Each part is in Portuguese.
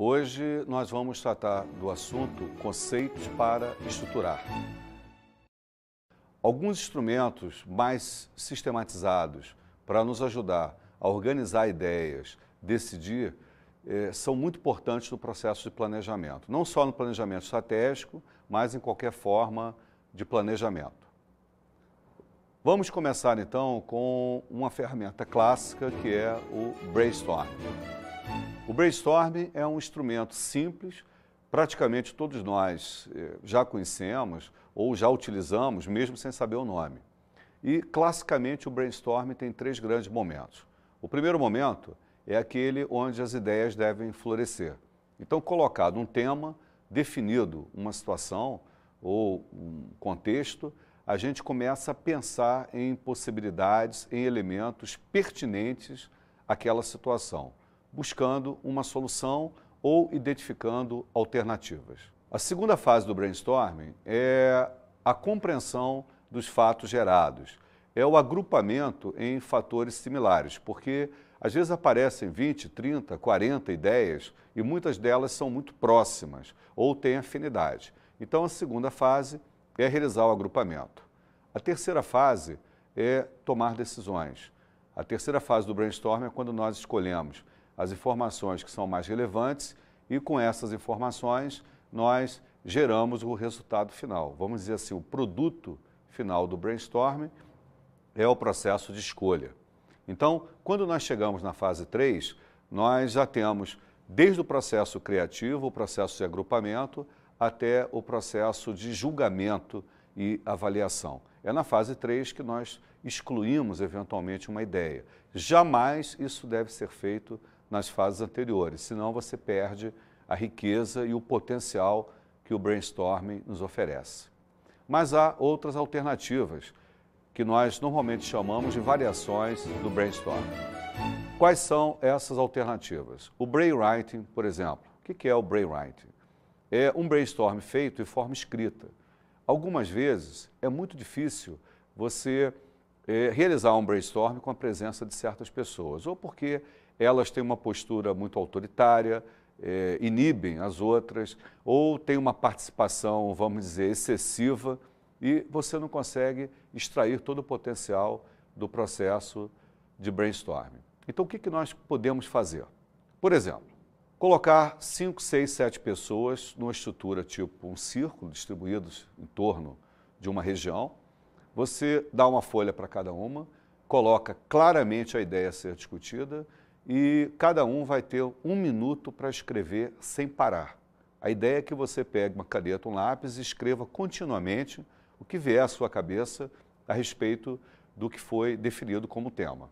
Hoje nós vamos tratar do assunto conceitos para estruturar. Alguns instrumentos mais sistematizados para nos ajudar a organizar ideias, decidir, são muito importantes no processo de planejamento. Não só no planejamento estratégico, mas em qualquer forma de planejamento. Vamos começar então com uma ferramenta clássica que é o brainstorm. O brainstorm é um instrumento simples, praticamente todos nós já conhecemos ou já utilizamos, mesmo sem saber o nome. E, classicamente, o brainstorm tem três grandes momentos. O primeiro momento é aquele onde as ideias devem florescer. Então, colocado um tema, definido uma situação ou um contexto, a gente começa a pensar em possibilidades, em elementos pertinentes àquela situação, buscando uma solução ou identificando alternativas. A segunda fase do brainstorming é a compreensão dos fatos gerados, é o agrupamento em fatores similares, porque às vezes aparecem 20, 30, 40 ideias e muitas delas são muito próximas ou têm afinidade. Então a segunda fase é realizar o agrupamento. A terceira fase é tomar decisões. A terceira fase do brainstorming é quando nós escolhemos as informações que são mais relevantes e com essas informações nós geramos o resultado final. Vamos dizer assim, o produto final do brainstorming é o processo de escolha. Então, quando nós chegamos na fase 3, nós já temos desde o processo criativo, o processo de agrupamento, até o processo de julgamento e avaliação. É na fase 3 que nós excluímos eventualmente uma ideia. Jamais isso deve ser feito nas fases anteriores, senão você perde a riqueza e o potencial que o brainstorming nos oferece. Mas há outras alternativas, que nós normalmente chamamos de variações do brainstorming. Quais são essas alternativas? O brainwriting, por exemplo. O que é o brainwriting? É um brainstorm feito em forma escrita. Algumas vezes é muito difícil você realizar um brainstorm com a presença de certas pessoas, ou porque elas têm uma postura muito autoritária, inibem as outras, ou têm uma participação, vamos dizer, excessiva, e você não consegue extrair todo o potencial do processo de brainstorming. Então, o que nós podemos fazer? Por exemplo, colocar 5, 6, 7 pessoas numa estrutura tipo um círculo, distribuídos em torno de uma região. Você dá uma folha para cada uma, coloca claramente a ideia a ser discutida e cada um vai ter 1 minuto para escrever sem parar. A ideia é que você pegue uma caneta, um lápis e escreva continuamente o que vier à sua cabeça a respeito do que foi definido como tema.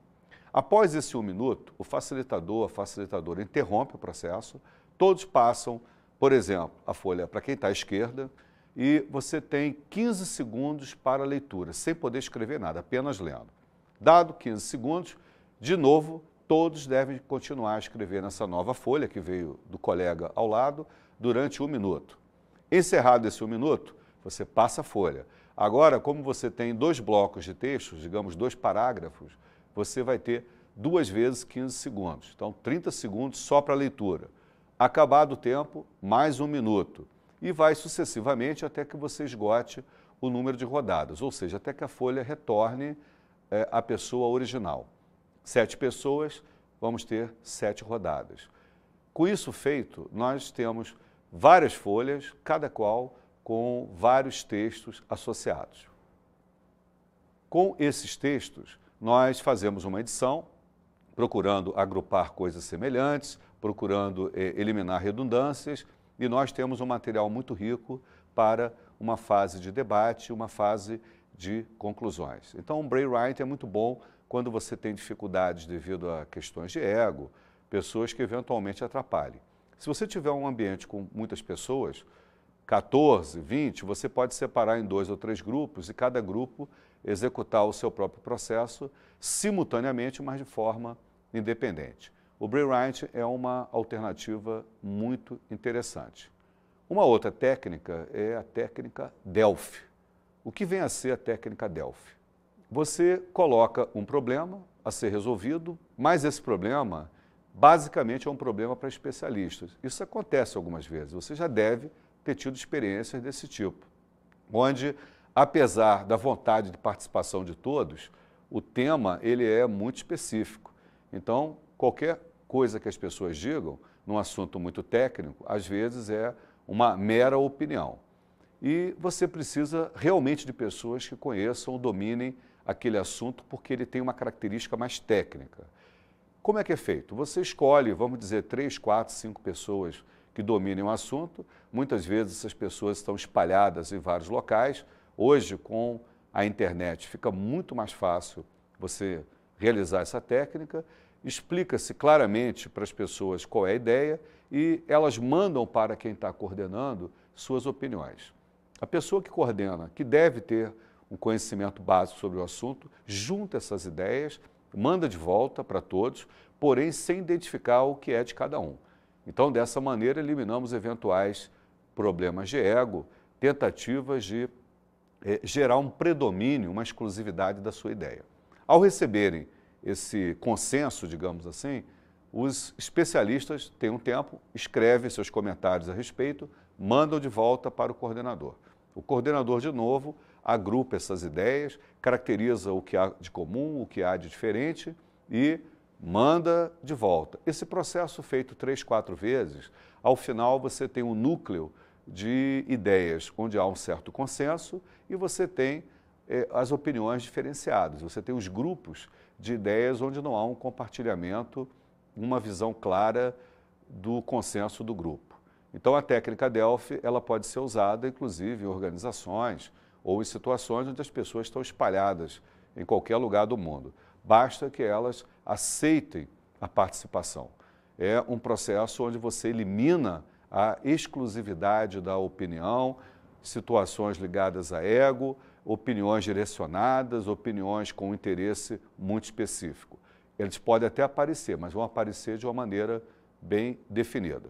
Após esse 1 minuto, o facilitador, a facilitadora interrompe o processo, todos passam, por exemplo, a folha para quem está à esquerda e você tem 15 segundos para a leitura, sem poder escrever nada, apenas lendo. Dado 15 segundos, de novo, todos devem continuar a escrever nessa nova folha que veio do colega ao lado durante 1 minuto. Encerrado esse 1 minuto, você passa a folha. Agora, como você tem 2 blocos de textos, digamos 2 parágrafos, você vai ter 2 vezes 15 segundos. Então, 30 segundos só para a leitura. Acabado o tempo, mais 1 minuto. E vai sucessivamente até que você esgote o número de rodadas, ou seja, até que a folha retorne à pessoa original. 7 pessoas, vamos ter 7 rodadas. Com isso feito, nós temos várias folhas, cada qual com vários textos associados. Com esses textos, nós fazemos uma edição, procurando agrupar coisas semelhantes, procurando eliminar redundâncias, e nós temos um material muito rico para uma fase de debate, uma fase de conclusões. Então, o brainwriting é muito bom quando você tem dificuldades devido a questões de ego, pessoas que eventualmente atrapalhem. Se você tiver um ambiente com muitas pessoas, 14, 20, você pode separar em 2 ou 3 grupos e cada grupo executar o seu próprio processo simultaneamente, mas de forma independente. O brainwriting é uma alternativa muito interessante. Uma outra técnica é a técnica Delphi. O que vem a ser a técnica Delphi? Você coloca um problema a ser resolvido, mas esse problema basicamente é um problema para especialistas. Isso acontece algumas vezes, você já deve ter tido experiências desse tipo, onde, apesar da vontade de participação de todos, o tema ele é muito específico. Então, qualquer coisa que as pessoas digam, num assunto muito técnico, às vezes é uma mera opinião. E você precisa realmente de pessoas que conheçam, dominem aquele assunto, porque ele tem uma característica mais técnica. Como é que é feito? Você escolhe, vamos dizer, 3, 4, 5 pessoas que dominem o assunto. Muitas vezes essas pessoas estão espalhadas em vários locais. Hoje, com a internet, fica muito mais fácil você realizar essa técnica. Explica-se claramente para as pessoas qual é a ideia e elas mandam para quem está coordenando suas opiniões. A pessoa que coordena, que deve ter um conhecimento básico sobre o assunto, junta essas ideias, manda de volta para todos, porém sem identificar o que é de cada um. Então, dessa maneira, eliminamos eventuais problemas de ego, tentativas de gerar um predomínio, uma exclusividade da sua ideia. Ao receberem esse consenso, digamos assim, os especialistas têm um tempo, escrevem seus comentários a respeito, mandam de volta para o coordenador. O coordenador, de novo, agrupa essas ideias, caracteriza o que há de comum, o que há de diferente e manda de volta. Esse processo feito 3, 4 vezes, ao final você tem um núcleo de ideias onde há um certo consenso e você tem as opiniões diferenciadas. Você tem os grupos de ideias onde não há um compartilhamento, uma visão clara do consenso do grupo. Então, a técnica Delphi ela pode ser usada, inclusive, em organizações ou em situações onde as pessoas estão espalhadas em qualquer lugar do mundo. Basta que elas aceitem a participação. É um processo onde você elimina a exclusividade da opinião, situações ligadas a ego, opiniões direcionadas, opiniões com interesse muito específico. Eles podem até aparecer, mas vão aparecer de uma maneira bem definida.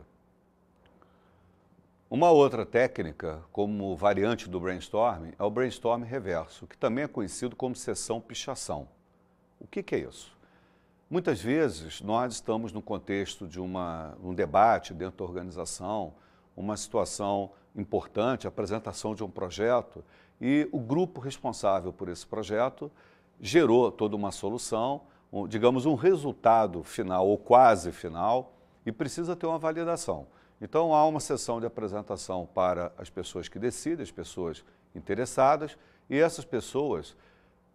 Uma outra técnica, como variante do brainstorming, é o brainstorming reverso, que também é conhecido como sessão-pichação. O que é isso? Muitas vezes nós estamos no contexto de um debate dentro da organização, uma situação importante, a apresentação de um projeto, e o grupo responsável por esse projeto gerou toda uma solução, digamos um resultado final ou quase final, e precisa ter uma validação. Então há uma sessão de apresentação para as pessoas que decidem, as pessoas interessadas, e essas pessoas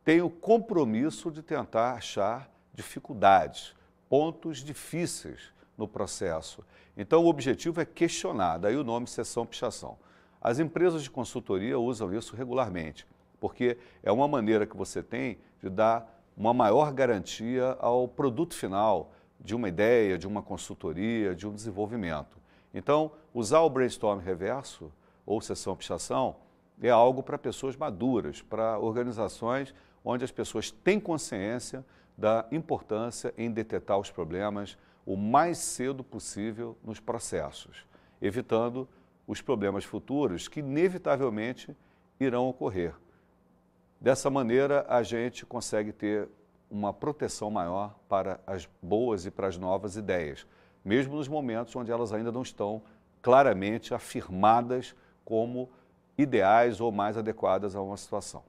têm o compromisso de tentar achar dificuldades, pontos difíceis no processo. Então o objetivo é questionar, daí o nome sessão-pichação. As empresas de consultoria usam isso regularmente, porque é uma maneira que você tem de dar uma maior garantia ao produto final de uma ideia, de uma consultoria, de um desenvolvimento. Então, usar o brainstorm reverso ou sessão-pichação é algo para pessoas maduras, para organizações onde as pessoas têm consciência da importância em detectar os problemas o mais cedo possível nos processos, evitando os problemas futuros que inevitavelmente irão ocorrer. Dessa maneira, a gente consegue ter uma proteção maior para as boas e para as novas ideias, mesmo nos momentos onde elas ainda não estão claramente afirmadas como ideais ou mais adequadas a uma situação.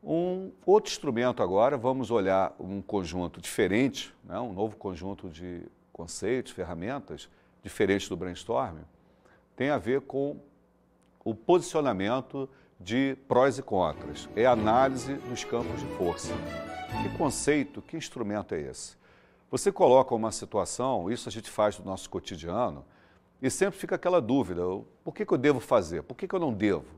Um outro instrumento agora, vamos olhar um conjunto diferente, né, um novo conjunto de conceitos, ferramentas, diferentes do brainstorming, tem a ver com o posicionamento de prós e contras, é a análise dos campos de força. Que conceito, que instrumento é esse? Você coloca uma situação, isso a gente faz no nosso cotidiano, e sempre fica aquela dúvida, por que eu devo fazer, por que eu não devo?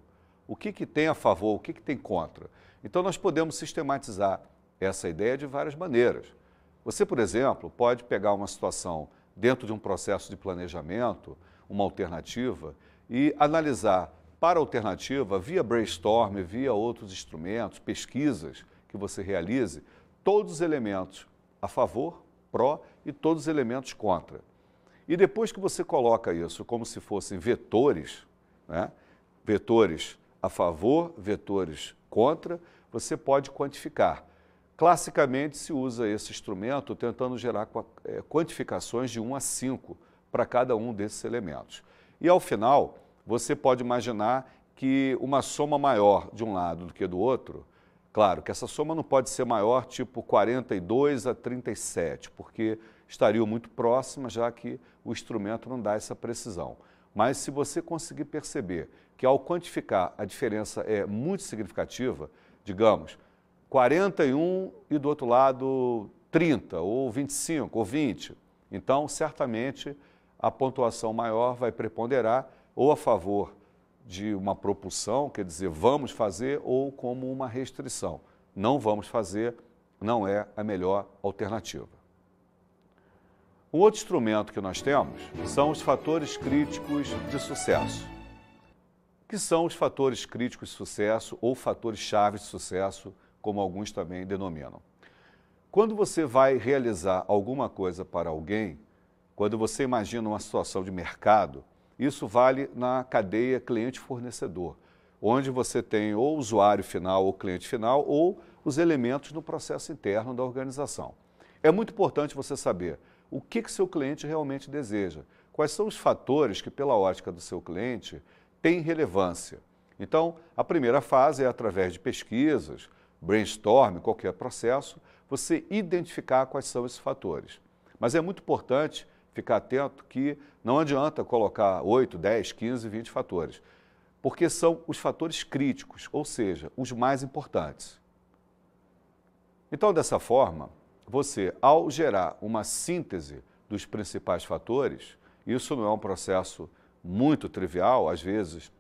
O que tem a favor, o que tem contra? Então nós podemos sistematizar essa ideia de várias maneiras. Você, por exemplo, pode pegar uma situação dentro de um processo de planejamento, uma alternativa, e analisar para a alternativa, via brainstorm, via outros instrumentos, pesquisas que você realize, todos os elementos a favor, pró e todos os elementos contra. E depois que você coloca isso como se fossem vetores, né? Vetores a favor, vetores contra, você pode quantificar Classicamente se usa esse instrumento tentando gerar quantificações de 1 a 5 para cada um desses elementos. E ao final, você pode imaginar que uma soma maior de um lado do que do outro, claro que essa soma não pode ser maior tipo 42 a 37, porque estariam muito próximas, já que o instrumento não dá essa precisão. Mas se você conseguir perceber que ao quantificar a diferença é muito significativa, digamos, 41 e do outro lado 30, ou 25, ou 20, então certamente a pontuação maior vai preponderar ou a favor de uma propulsão, quer dizer, vamos fazer, ou como uma restrição. Não vamos fazer, não é a melhor alternativa. Um outro instrumento que nós temos são os fatores críticos de sucesso. O que são os fatores críticos de sucesso ou fatores-chave de sucesso, como alguns também denominam? Quando você vai realizar alguma coisa para alguém, quando você imagina uma situação de mercado, isso vale na cadeia cliente-fornecedor, onde você tem ou usuário final ou cliente final ou os elementos no processo interno da organização. É muito importante você saber o que seu cliente realmente deseja, quais são os fatores que, pela ótica do seu cliente, têm relevância. Então, a primeira fase é através de pesquisas, brainstorm, qualquer processo, você identificar quais são esses fatores. Mas é muito importante ficar atento que não adianta colocar 8, 10, 15, 20 fatores, porque são os fatores críticos, ou seja, os mais importantes. Então, dessa forma, você, ao gerar uma síntese dos principais fatores, isso não é um processo muito trivial, às vezes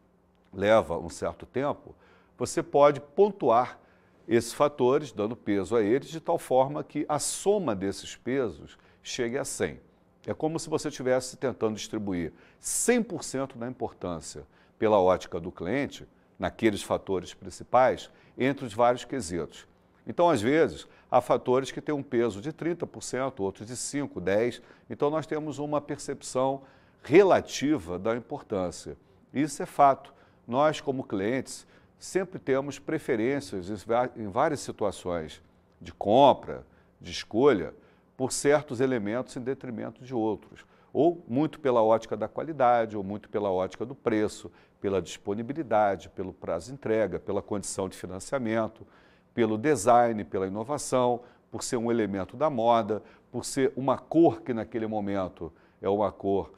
leva um certo tempo, você pode pontuar esses fatores, dando peso a eles, de tal forma que a soma desses pesos chegue a 100. É como se você estivesse tentando distribuir 100% da importância pela ótica do cliente, naqueles fatores principais, entre os vários quesitos. Então, às vezes, há fatores que têm um peso de 30%, outros de 5%, 10%. Então, nós temos uma percepção relativa da importância. Isso é fato. Nós, como clientes, sempre temos preferências em várias situações de compra, de escolha, por certos elementos em detrimento de outros, ou muito pela ótica da qualidade, ou muito pela ótica do preço, pela disponibilidade, pelo prazo de entrega, pela condição de financiamento, pelo design, pela inovação, por ser um elemento da moda, por ser uma cor que naquele momento é uma cor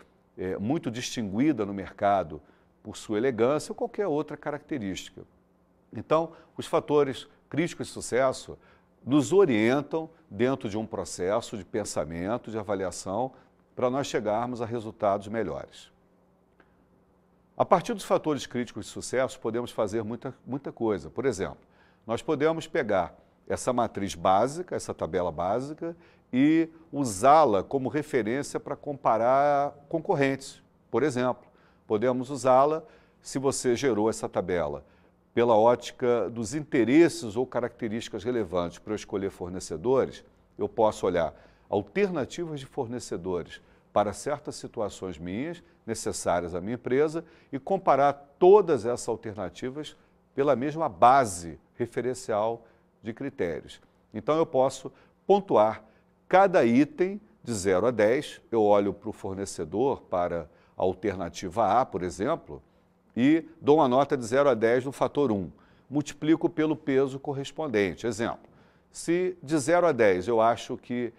muito distinguida no mercado por sua elegância ou qualquer outra característica. Então, os fatores críticos de sucesso nos orientam dentro de um processo de pensamento, de avaliação, para nós chegarmos a resultados melhores. A partir dos fatores críticos de sucesso, podemos fazer muita coisa. Por exemplo, nós podemos pegar essa matriz básica, essa tabela básica, e usá-la como referência para comparar concorrentes. Por exemplo, podemos usá-la, se você gerou essa tabela, pela ótica dos interesses ou características relevantes para eu escolher fornecedores, eu posso olhar alternativas de fornecedores para certas situações minhas, necessárias à minha empresa, e comparar todas essas alternativas pela mesma base referencial de critérios. Então, eu posso pontuar cada item de 0 a 10, eu olho para o fornecedor, para a alternativa A, por exemplo, e dou uma nota de 0 a 10 no fator 1. Multiplico pelo peso correspondente. Exemplo, se de 0 a 10 eu acho que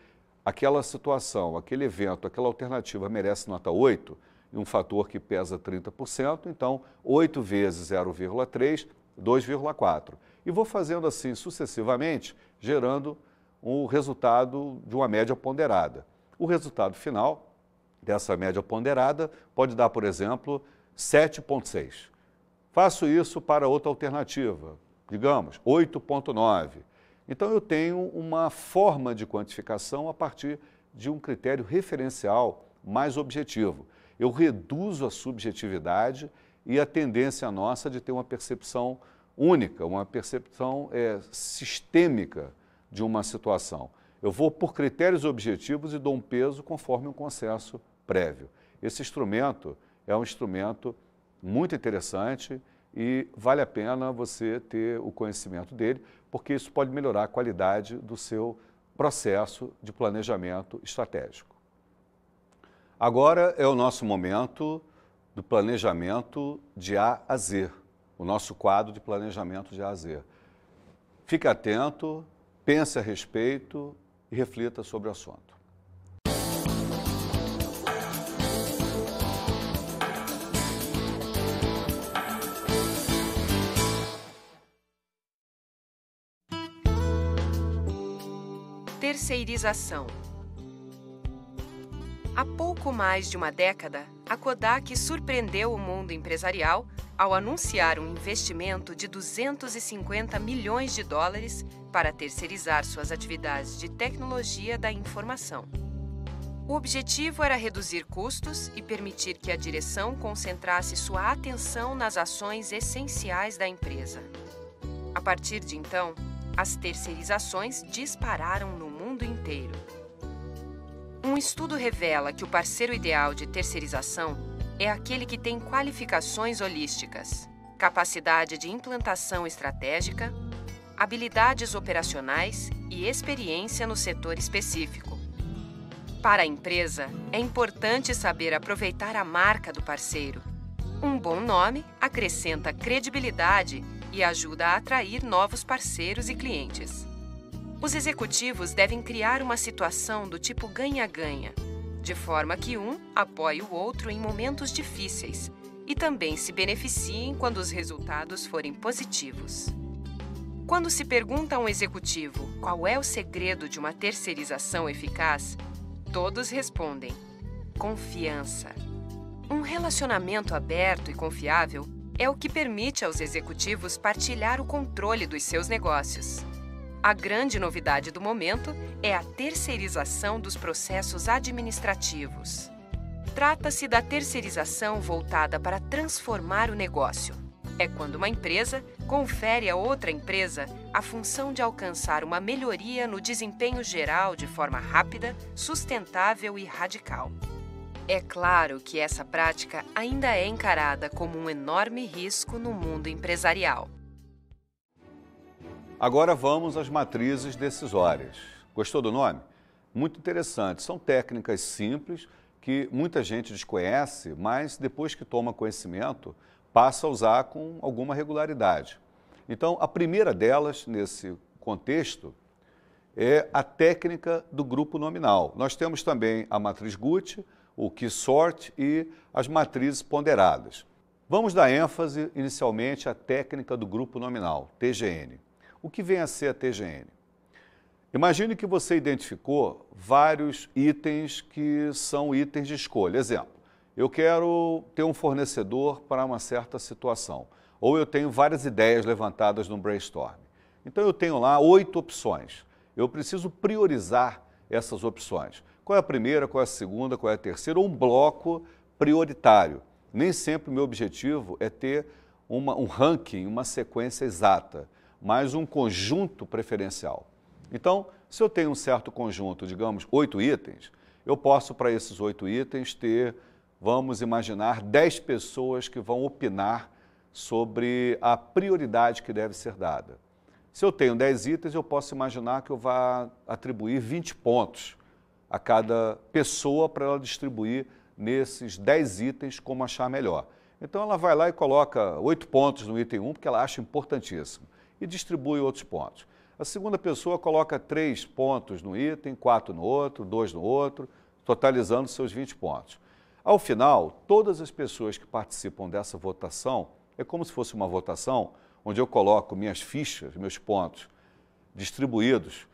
aquela situação, aquele evento, aquela alternativa merece nota 8, e um fator que pesa 30%, então 8 vezes 0,3, 2,4. E vou fazendo assim sucessivamente, gerando o resultado de uma média ponderada. O resultado final dessa média ponderada pode dar, por exemplo, 7,6. Faço isso para outra alternativa, digamos, 8,9. Então, eu tenho uma forma de quantificação a partir de um critério referencial mais objetivo. Eu reduzo a subjetividade e a tendência nossa de ter uma percepção única, uma percepção sistêmica de uma situação. Eu vou por critérios objetivos e dou um peso conforme um consenso prévio. Esse instrumento é um instrumento muito interessante e vale a pena você ter o conhecimento dele, porque isso pode melhorar a qualidade do seu processo de planejamento estratégico. Agora é o nosso momento do planejamento de A a Z, o nosso quadro de planejamento de A a Z. Fique atento, pense a respeito e reflita sobre o assunto. Terceirização. Há pouco mais de uma década, a Kodak surpreendeu o mundo empresarial ao anunciar um investimento de 250 milhões de dólares para terceirizar suas atividades de tecnologia da informação. O objetivo era reduzir custos e permitir que a direção concentrasse sua atenção nas ações essenciais da empresa. A partir de então, as terceirizações dispararam no mundo inteiro. Um estudo revela que o parceiro ideal de terceirização é aquele que tem qualificações holísticas, capacidade de implantação estratégica, habilidades operacionais e experiência no setor específico. Para a empresa, é importante saber aproveitar a marca do parceiro. Um bom nome acrescenta credibilidade e ajuda a atrair novos parceiros e clientes. Os executivos devem criar uma situação do tipo ganha-ganha, de forma que um apoie o outro em momentos difíceis e também se beneficiem quando os resultados forem positivos. Quando se pergunta a um executivo qual é o segredo de uma terceirização eficaz, todos respondem: confiança. Um relacionamento aberto e confiável é o que permite aos executivos partilhar o controle dos seus negócios. A grande novidade do momento é a terceirização dos processos administrativos. Trata-se da terceirização voltada para transformar o negócio. É quando uma empresa confere a outra empresa a função de alcançar uma melhoria no desempenho geral de forma rápida, sustentável e radical. É claro que essa prática ainda é encarada como um enorme risco no mundo empresarial. Agora vamos às matrizes decisórias. Gostou do nome? Muito interessante. São técnicas simples que muita gente desconhece, mas depois que toma conhecimento, passa a usar com alguma regularidade. Então, a primeira delas, nesse contexto, é a técnica do grupo nominal. Nós temos também a matriz Guth, o Key-Sort e as matrizes ponderadas. Vamos dar ênfase inicialmente à técnica do grupo nominal, TGN. O que vem a ser a TGN? Imagine que você identificou vários itens que são itens de escolha. Exemplo, eu quero ter um fornecedor para uma certa situação, ou eu tenho várias ideias levantadas no brainstorm. Então eu tenho lá 8 opções. Eu preciso priorizar essas opções. Qual é a primeira, qual é a segunda, qual é a terceira, ou um bloco prioritário. Nem sempre o meu objetivo é ter um ranking, uma sequência exata, mas um conjunto preferencial. Então, se eu tenho um certo conjunto, digamos, 8 itens, eu posso, para esses 8 itens, ter, vamos imaginar, 10 pessoas que vão opinar sobre a prioridade que deve ser dada. Se eu tenho 10 itens, eu posso imaginar que eu vá atribuir 20 pontos a cada pessoa para ela distribuir nesses 10 itens como achar melhor. Então, ela vai lá e coloca 8 pontos no item 1, porque ela acha importantíssimo, e distribui outros pontos. A segunda pessoa coloca 3 pontos no item, 4 no outro, 2 no outro, totalizando seus 20 pontos. Ao final, todas as pessoas que participam dessa votação, é como se fosse uma votação onde eu coloco minhas fichas, meus pontos, distribuídos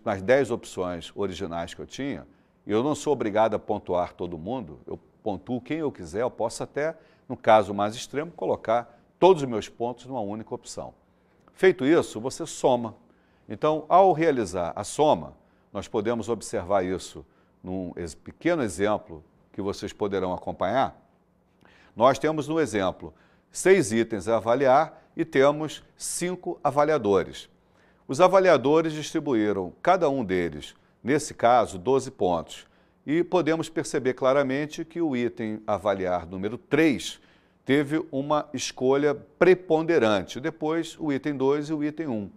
nas 10 opções originais que eu tinha, e eu não sou obrigado a pontuar todo mundo, eu pontuo quem eu quiser, eu posso até, no caso mais extremo, colocar todos os meus pontos numa única opção. Feito isso, você soma. Então, ao realizar a soma, nós podemos observar isso num pequeno exemplo que vocês poderão acompanhar. Nós temos no exemplo 6 itens a avaliar e temos 5 avaliadores. Os avaliadores distribuíram, cada um deles, nesse caso, 12 pontos. E podemos perceber claramente que o item a avaliar número 3 teve uma escolha preponderante. Depois, o item 2 e o item 1.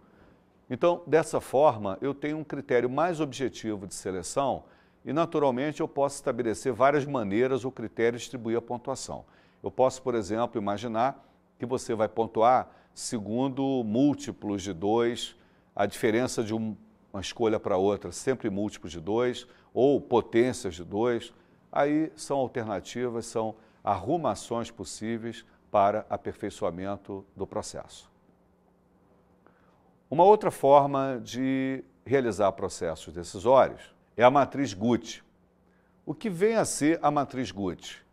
Então, dessa forma, eu tenho um critério mais objetivo de seleção e, naturalmente, eu posso estabelecer várias maneiras ou critérios de distribuir a pontuação. Eu posso, por exemplo, imaginar que você vai pontuar segundo múltiplos de 2, a diferença de uma escolha para outra, sempre múltiplos de 2, ou potências de 2. Aí são alternativas, são arrumações possíveis para aperfeiçoamento do processo. Uma outra forma de realizar processos decisórios é a matriz Guth. O que vem a ser a matriz Guth?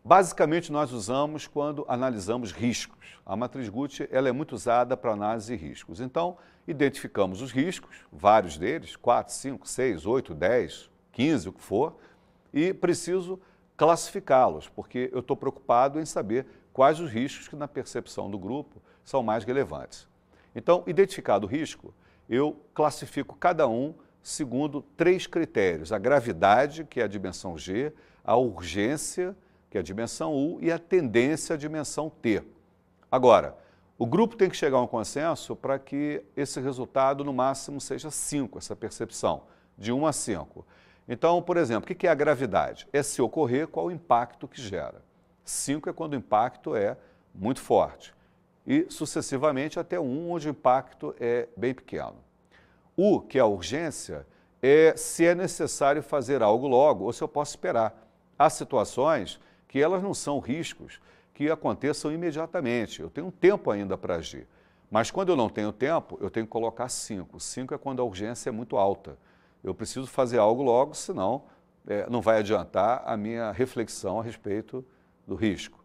Basicamente, nós usamos quando analisamos riscos. A matriz Guth ela é muito usada para análise de riscos. Então, identificamos os riscos, vários deles, 4, 5, 6, 8, 10, 15, o que for, e preciso classificá-los, porque eu estou preocupado em saber quais os riscos que, na percepção do grupo, são mais relevantes. Então, identificado o risco, eu classifico cada um segundo 3 critérios: a gravidade, que é a dimensão G, a urgência, que é a dimensão U, e a tendência, a dimensão T. Agora, o grupo tem que chegar a um consenso para que esse resultado, no máximo, seja 5, essa percepção, de 1 a 5. Então, por exemplo, o que é a gravidade? É, se ocorrer, qual o impacto que gera. 5 é quando o impacto é muito forte. E, sucessivamente, até 1, onde o impacto é bem pequeno. U, que é a urgência, é se é necessário fazer algo logo ou se eu posso esperar. Há situações que elas não são riscos que aconteçam imediatamente. Eu tenho um tempo ainda para agir. Mas quando eu não tenho tempo, eu tenho que colocar 5. 5 é quando a urgência é muito alta. Eu preciso fazer algo logo, senão não vai adiantar a minha reflexão a respeito do risco.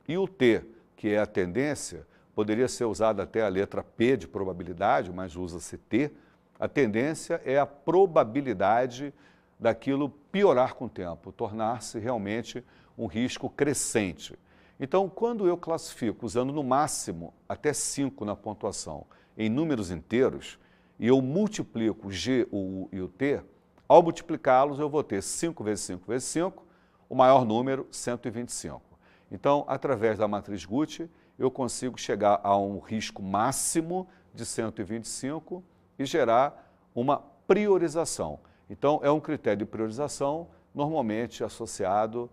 E o T, que é a tendência, poderia ser usada até a letra P de probabilidade, mas usa-se T. A tendência é a probabilidade daquilo piorar com o tempo, tornar-se realmente um risco crescente. Então, quando eu classifico, usando no máximo até 5 na pontuação, em números inteiros, e eu multiplico o G, o U e o T, ao multiplicá-los eu vou ter 5 vezes 5 vezes 5, o maior número, 125. Então, através da matriz Guth, eu consigo chegar a um risco máximo de 125 e gerar uma priorização. Então, é um critério de priorização normalmente associado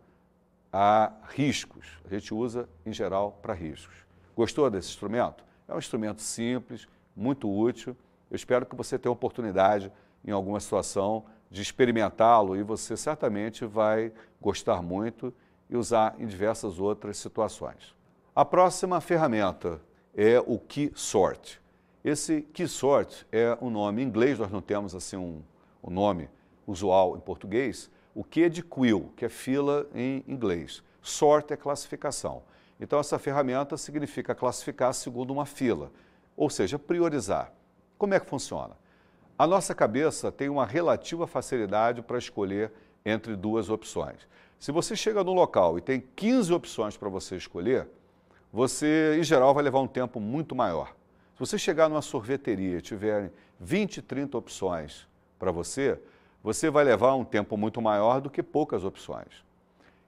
a riscos. A gente usa, em geral, para riscos. Gostou desse instrumento? É um instrumento simples, muito útil. Eu espero que você tenha a oportunidade, em alguma situação, de experimentá-lo e você certamente vai gostar muito e usar em diversas outras situações. A próxima ferramenta é o Keysort. Esse Keysort é um nome em inglês, nós não temos assim um nome usual em português. O Q é de quill, que é fila em inglês. Sort é classificação. Então, essa ferramenta significa classificar segundo uma fila, ou seja, priorizar. Como é que funciona? A nossa cabeça tem uma relativa facilidade para escolher entre 2 opções. Se você chega no local e tem 15 opções para você escolher, você, em geral, vai levar um tempo muito maior. Se você chegar numa sorveteria e tiver 20, 30 opções para você vai levar um tempo muito maior do que poucas opções.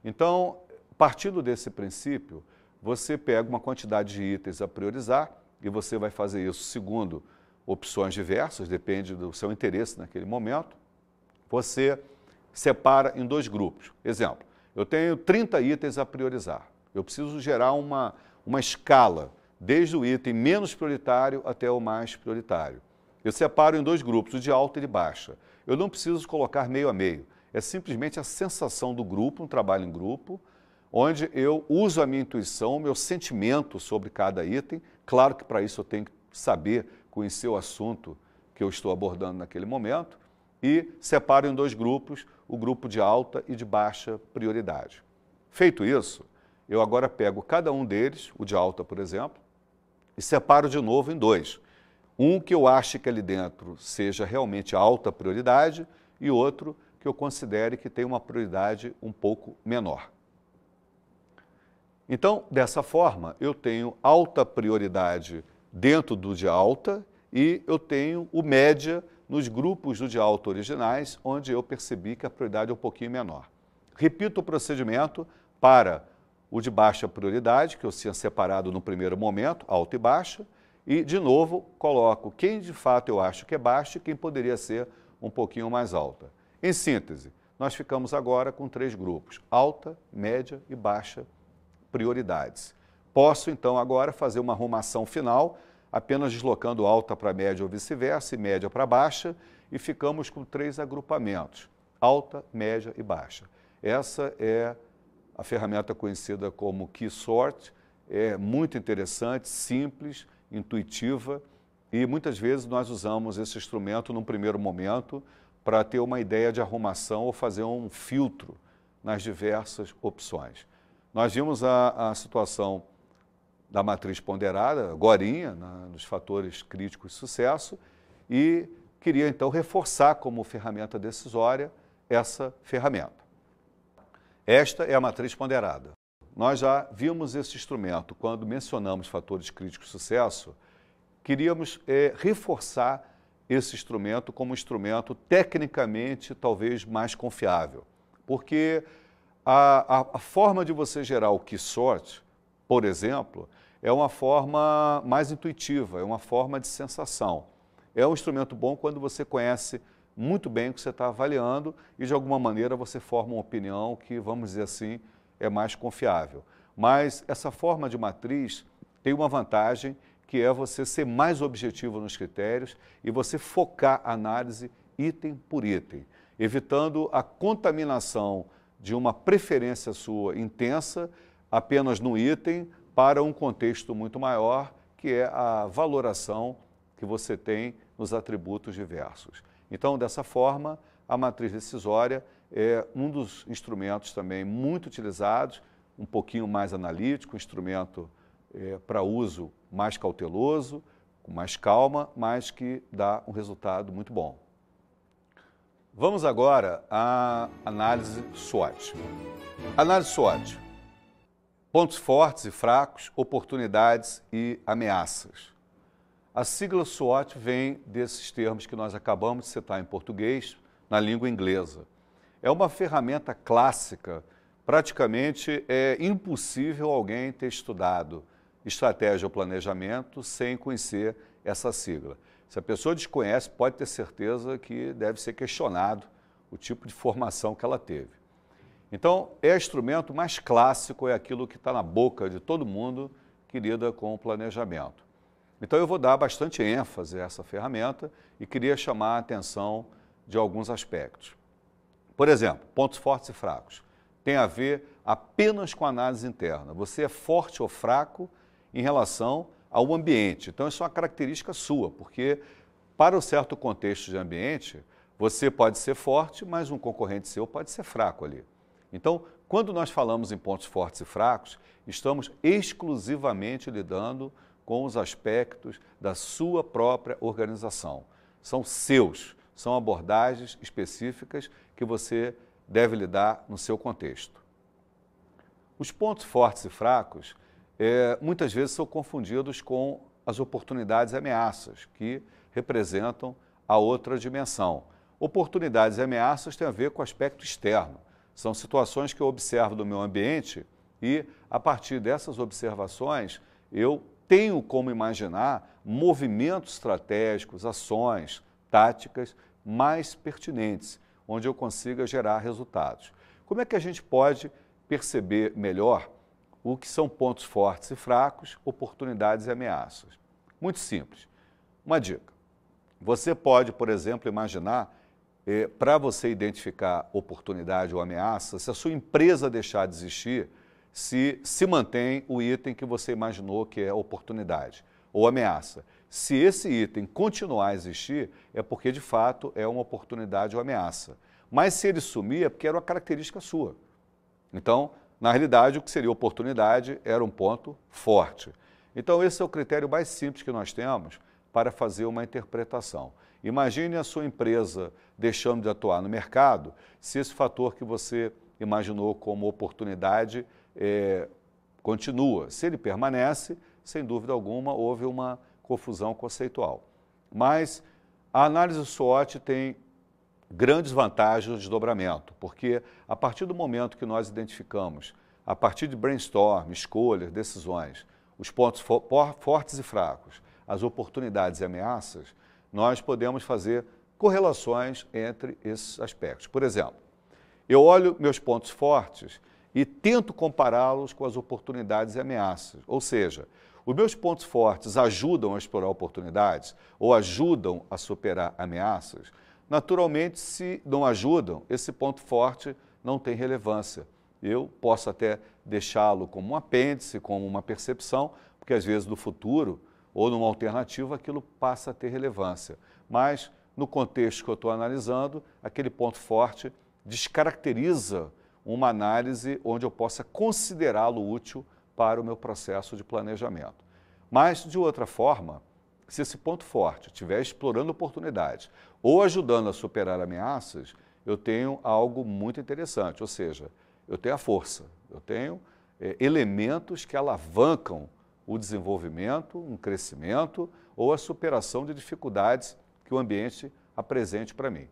Então, partindo desse princípio, você pega uma quantidade de itens a priorizar e você vai fazer isso segundo opções diversas, depende do seu interesse naquele momento. Você separa em 2 grupos. Exemplo, eu tenho 30 itens a priorizar. Eu preciso gerar uma escala, desde o item menos prioritário até o mais prioritário. Eu separo em 2 grupos, o de alta e de baixa. Eu não preciso colocar meio a meio. É simplesmente a sensação do grupo, um trabalho em grupo, onde eu uso a minha intuição, o meu sentimento sobre cada item. Claro que para isso eu tenho que saber, conhecer o assunto que eu estou abordando naquele momento, e separo em 2 grupos, o grupo de alta e de baixa prioridade. Feito isso, eu agora pego cada um deles, o de alta, por exemplo, e separo de novo em 2. Um que eu ache que ali dentro seja realmente alta prioridade e outro que eu considere que tem uma prioridade um pouco menor. Então, dessa forma, eu tenho alta prioridade dentro do de alta e eu tenho o média nos grupos do de alta originais, onde eu percebi que a prioridade é um pouquinho menor. Repito o procedimento para o de baixa prioridade, que eu tinha separado no primeiro momento, alta e baixa, e, de novo, coloco quem de fato eu acho que é baixa e quem poderia ser um pouquinho mais alta. Em síntese, nós ficamos agora com 3 grupos: alta, média e baixa prioridades. Posso, então, agora fazer uma arrumação final, apenas deslocando alta para média ou vice-versa, e média para baixa, e ficamos com 3 agrupamentos: alta, média e baixa. Essa é a ferramenta conhecida como KeySort. É muito interessante, simples, intuitiva, e muitas vezes nós usamos esse instrumento num primeiro momento para ter uma ideia de arrumação ou fazer um filtro nas diversas opções. Nós vimos a situação da matriz ponderada, agorinha, nos fatores críticos de sucesso, e queria então reforçar como ferramenta decisória essa ferramenta. Esta é a matriz ponderada. Nós já vimos esse instrumento quando mencionamos fatores críticos de sucesso. Queríamos reforçar esse instrumento como um instrumento tecnicamente talvez mais confiável, porque a forma de você gerar o KeySort, por exemplo, é uma forma mais intuitiva, é uma forma de sensação. É um instrumento bom quando você conhece muito bem o que você está avaliando e, de alguma maneira, você forma uma opinião que, vamos dizer assim, é mais confiável. Mas essa forma de matriz tem uma vantagem, que é você ser mais objetivo nos critérios e você focar a análise item por item, evitando a contaminação de uma preferência sua intensa apenas no item para um contexto muito maior, que é a valoração que você tem nos atributos diversos. Então, dessa forma, a matriz decisória é um dos instrumentos também muito utilizados, um pouquinho mais analítico, um instrumento para uso mais cauteloso, com mais calma, mas que dá um resultado muito bom. Vamos agora à análise SWOT. Análise SWOT. Pontos fortes e fracos, oportunidades e ameaças. A sigla SWOT vem desses termos que nós acabamos de citar em português, na língua inglesa. É uma ferramenta clássica, praticamente é impossível alguém ter estudado estratégia ou planejamento sem conhecer essa sigla. Se a pessoa desconhece, pode ter certeza que deve ser questionado o tipo de formação que ela teve. Então, é o instrumento mais clássico, é aquilo que está na boca de todo mundo que lida com o planejamento. Então, eu vou dar bastante ênfase a essa ferramenta e queria chamar a atenção de alguns aspectos. Por exemplo, pontos fortes e fracos. Tem a ver apenas com a análise interna. Você é forte ou fraco em relação ao ambiente. Então, isso é uma característica sua, porque para um certo contexto de ambiente, você pode ser forte, mas um concorrente seu pode ser fraco ali. Então, quando nós falamos em pontos fortes e fracos, estamos exclusivamente lidando com os aspectos da sua própria organização. São seus, são abordagens específicas que você deve lidar no seu contexto. Os pontos fortes e fracos muitas vezes são confundidos com as oportunidades e ameaças, que representam a outra dimensão. Oportunidades e ameaças têm a ver com o aspecto externo. São situações que eu observo do meu ambiente e, a partir dessas observações, eu tenho como imaginar movimentos estratégicos, ações, táticas mais pertinentes, onde eu consiga gerar resultados. Como é que a gente pode perceber melhor o que são pontos fortes e fracos, oportunidades e ameaças? Muito simples. Uma dica. Você pode, por exemplo, imaginar, para você identificar oportunidade ou ameaça, se a sua empresa deixar de existir, se mantém o item que você imaginou que é oportunidade ou ameaça. Se esse item continuar a existir, é porque, de fato, é uma oportunidade ou ameaça. Mas se ele sumir, é porque era uma característica sua. Então, na realidade, o que seria oportunidade era um ponto forte. Então, esse é o critério mais simples que nós temos para fazer uma interpretação. Imagine a sua empresa deixando de atuar no mercado, se esse fator que você imaginou como oportunidade continua. Se ele permanece, sem dúvida alguma, houve uma confusão conceitual. Mas a análise SWOT tem grandes vantagens no desdobramento, porque a partir do momento que nós identificamos, a partir de brainstorm, escolhas, decisões, os pontos fortes e fracos, as oportunidades e ameaças, nós podemos fazer correlações entre esses aspectos. Por exemplo, eu olho meus pontos fortes e tento compará-los com as oportunidades e ameaças. Ou seja, os meus pontos fortes ajudam a explorar oportunidades ou ajudam a superar ameaças. Naturalmente, se não ajudam, esse ponto forte não tem relevância. Eu posso até deixá-lo como um apêndice, como uma percepção, porque às vezes no futuro ou numa alternativa aquilo passa a ter relevância. Mas no contexto que eu estou analisando, aquele ponto forte descaracteriza uma análise onde eu possa considerá-lo útil para o meu processo de planejamento. Mas, de outra forma, se esse ponto forte estiver explorando oportunidades ou ajudando a superar ameaças, eu tenho algo muito interessante, ou seja, eu tenho a força, eu tenho elementos que alavancam o desenvolvimento, um crescimento ou a superação de dificuldades que o ambiente apresente para mim.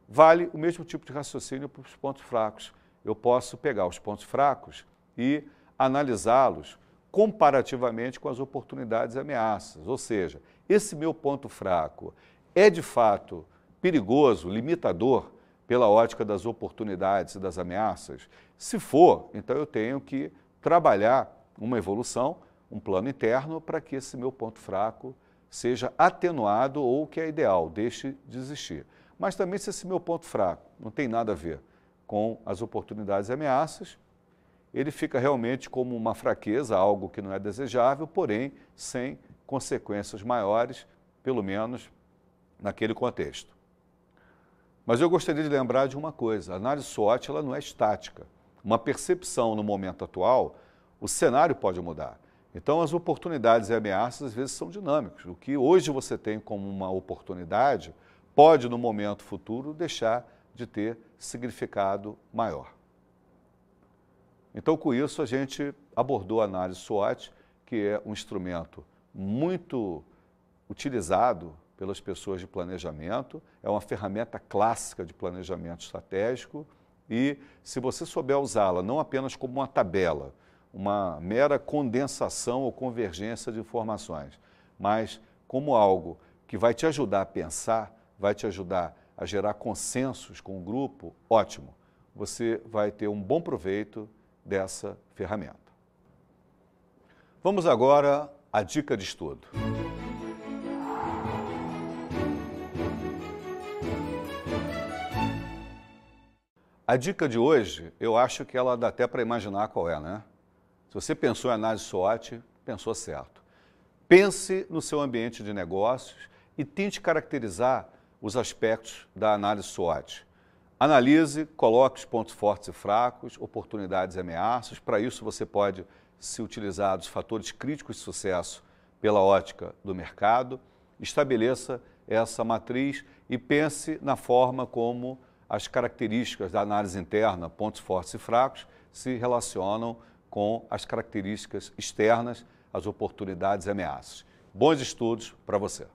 Vale o mesmo tipo de raciocínio para os pontos fracos. Eu posso pegar os pontos fracos e analisá-los comparativamente com as oportunidades e ameaças. Ou seja, esse meu ponto fraco é de fato perigoso, limitador, pela ótica das oportunidades e das ameaças? Se for, então eu tenho que trabalhar uma evolução, um plano interno para que esse meu ponto fraco seja atenuado ou, o que é ideal, deixe de existir. Mas também se esse meu ponto fraco não tem nada a ver com as oportunidades e ameaças, ele fica realmente como uma fraqueza, algo que não é desejável, porém sem consequências maiores, pelo menos naquele contexto. Mas eu gostaria de lembrar de uma coisa, a análise SWOT ela não é estática. Uma percepção no momento atual, o cenário pode mudar. Então as oportunidades e ameaças às vezes são dinâmicos. O que hoje você tem como uma oportunidade pode no momento futuro deixar de ter significado maior. Então com isso a gente abordou a análise SWOT, que é um instrumento muito utilizado pelas pessoas de planejamento, é uma ferramenta clássica de planejamento estratégico e se você souber usá-la não apenas como uma tabela, uma mera condensação ou convergência de informações, mas como algo que vai te ajudar a pensar, vai te ajudar a gerar consensos com o grupo, ótimo. Você vai ter um bom proveito dessa ferramenta. Vamos agora à dica de estudo. A dica de hoje, eu acho que ela dá até para imaginar qual é, né? Se você pensou em análise SWOT, pensou certo. Pense no seu ambiente de negócios e tente caracterizar os aspectos da análise SWOT. Analise, coloque os pontos fortes e fracos, oportunidades e ameaças. Para isso você pode se utilizar dos fatores críticos de sucesso pela ótica do mercado. Estabeleça essa matriz e pense na forma como as características da análise interna, pontos fortes e fracos, se relacionam com as características externas, as oportunidades e ameaças. Bons estudos para você!